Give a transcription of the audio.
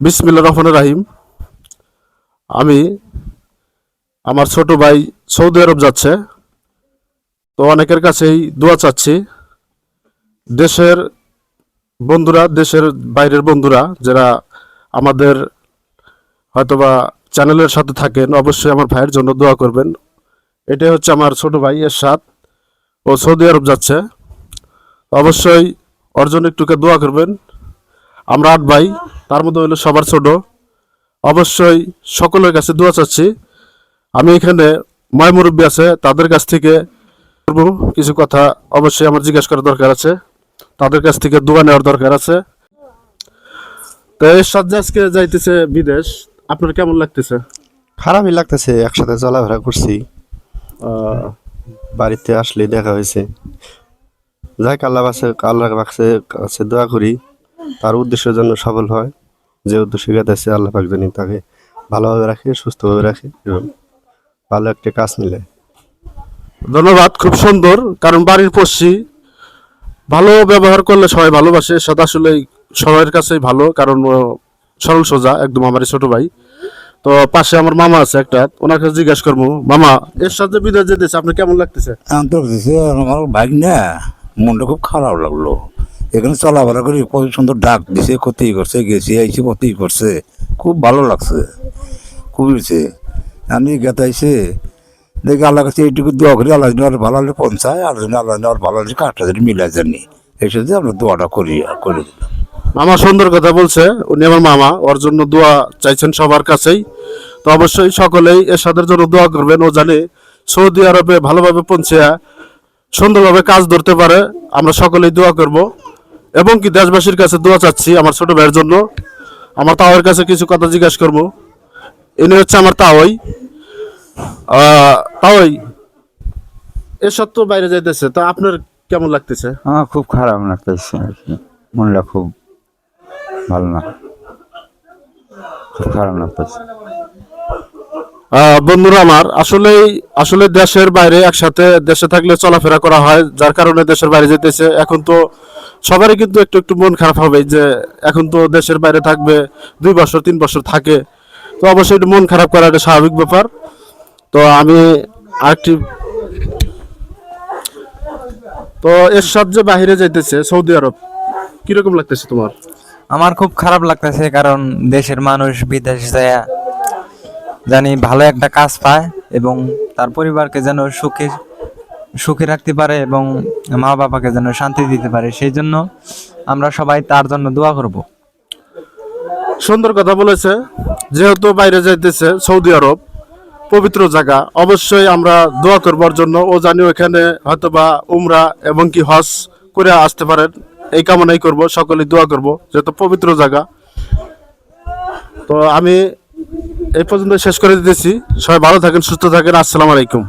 বিসমিল্লাহির রহমানির রহিম। আমি আমার ছোট ভাই সৌদি আরব যাচ্ছে, তো অনেকের কাছেই দোয়া চাচ্ছি। দেশের বন্ধুরা, দেশের বাইরের বন্ধুরা যারা আমাদের হয়তোবা চ্যানেলের সাথে থাকেন, অবশ্যই আমার ভাইয়ের জন্য দোয়া করবেন। এটাই হচ্ছে আমার ছোট ভাই এরশাদ, ও সৌদি আরব যাচ্ছে, অবশ্যই ওর জন্য একটুকে দোয়া করবেন। আমরা 8 ভাই, তার মধ্যে হলো সবার ছোট। অবশ্যই সকলের কাছে দোয়া চাচ্ছি। আমি এখানে মুরব্বী আছে, তাদের কাছ থেকে কিছু কথা অবশ্যই আমার জিজ্ঞেস করার দরকার আছে, তাদের কাছ থেকে দোয়া নেওয়ার দরকার আছে। তো এরশাদ যে আজকে যাইতেছে বিদেশ, আপনার কেমন লাগতেছে? খারাপই লাগতেছে, একসাথে চলাফেরা করছি, বাড়িতে আসলে দেখা হয়েছে। যাই আল্লাহর কাছে দোয়া করি তার উদ্দেশ্যের জন্য সফল হয়। যে উদ্দেশ্যে গেছে আল্লাহ পাক জানি তাকে ভালোভাবে রাখে, সুস্থভাবে রাখে এবং ভালো একটা কাজ মিলে। ধন্যবাদ, খুব সুন্দর। কারণ বাড়ির পড়শি ভালো ব্যবহার করলে সবাই ভালোবাসে। সেটা আসলে সবার কাছেই ভালো, কারণ ও সরল সোজা একদম আমারই ছোট ভাই। তো পাশে আমার মামা আছে একটা, ওনার কাছে জিজ্ঞাসা করবো, মামা এর সাথে বিদেশ যেতেছে, আপনার কেমন লাগতেছে? আমার বাইক না, মনটা খুব খারাপ লাগলো। এখানে চলাফেরা করি, কত সুন্দর ডাক দিছে, ক্ষতি করছে, গেছি আইসি ক্ষতি করছে, খুব ভালো লাগছে, খুবই আমি গেতে আইসে দেখি আল্লাহ কাছে এইটুকু দোয়া করি, আল্লাহ যেন আর ভালো হলে পৌঁছায়, আর যেন আল্লাহ আর ভালো হলে কাঠটা যেন মিলাই জানি, এই সাথে আমরা দোয়াটা করি করে দিলাম। মামা সুন্দর কথা বলছে, উনি আমার মামা, ওর জন্য দোয়া চাইছেন সবার কাছেই। তো অবশ্যই সকলেই এরশাদের জন্য দোয়া করবেন। ও জানে সৌদি আরবে ভালোভাবে পৌঁছে সুন্দরভাবে কাজ ধরতে পারে। আমরা সকলেই দোয়া করব এবং কি দেশবাসীর কাছে দোয়া চাচ্ছি আমার ছোট ভাইয়ের জন্য। আমার তাওয়ের কাছে কিছু কথা জিজ্ঞাসা করবো। ইনি হচ্ছে আমার তাওই। তাওই, এরশাদ তো বাইরে যাইতেছে, তা আপনার কেমন লাগতেছে? আমার খুব খারাপ লাগতেছে আর কি, মনটা খুব ভালো না, খুব খারাপ লাগতেছে। বন্ধুরা আমার, আসলে দেশের বাইরে একসাথে দেশে থাকলে চলাফেরা করা হয়, যার কারণে দেশের বাইরে যেতেছে। এখন তো সবারই কিন্তু একটু একটু মন খারাপ হবে যে এখন তো দেশের বাইরে থাকবে, 2 বছর 3 বছর থাকে, তো অবশ্যই একটু মন খারাপ করা একটা স্বাভাবিক ব্যাপার। তো আমি আরেকটি, তো এরশাদ যে বাইরে যাইতেছে সৌদি আরব, কিরকম লাগতেছে তোমার? আমার খুব খারাপ লাগতেছে, কারণ দেশের মানুষ বিদেশ যায় জানি ভালো একটা কাজ পায় এবং তার পরিবারকে যেন সুখে সুখে রাখতে পারে এবং মা বাবাকে যেন শান্তি দিতে পারে, সেই জন্য আমরা সবাই তার জন্য দোয়া করব। সুন্দর কথা বলেছে। যেহেতু বাইরে যাইতেছে সৌদি আরব, পবিত্র জায়গা, অবশ্যই আমরা দোয়া করবার জন্য। ও জানি ওখানে হয়তোবা উমরা এবং কি হজ করে আসতে পারেন, এই কামনাই করব, সকলেই দোয়া করব, যেহেতু পবিত্র জায়গা। তো আমি এই পর্যন্ত শেষ করে দিতেছি। সবাই ভালো থাকেন, সুস্থ থাকেন। আসসালামু আলাইকুম।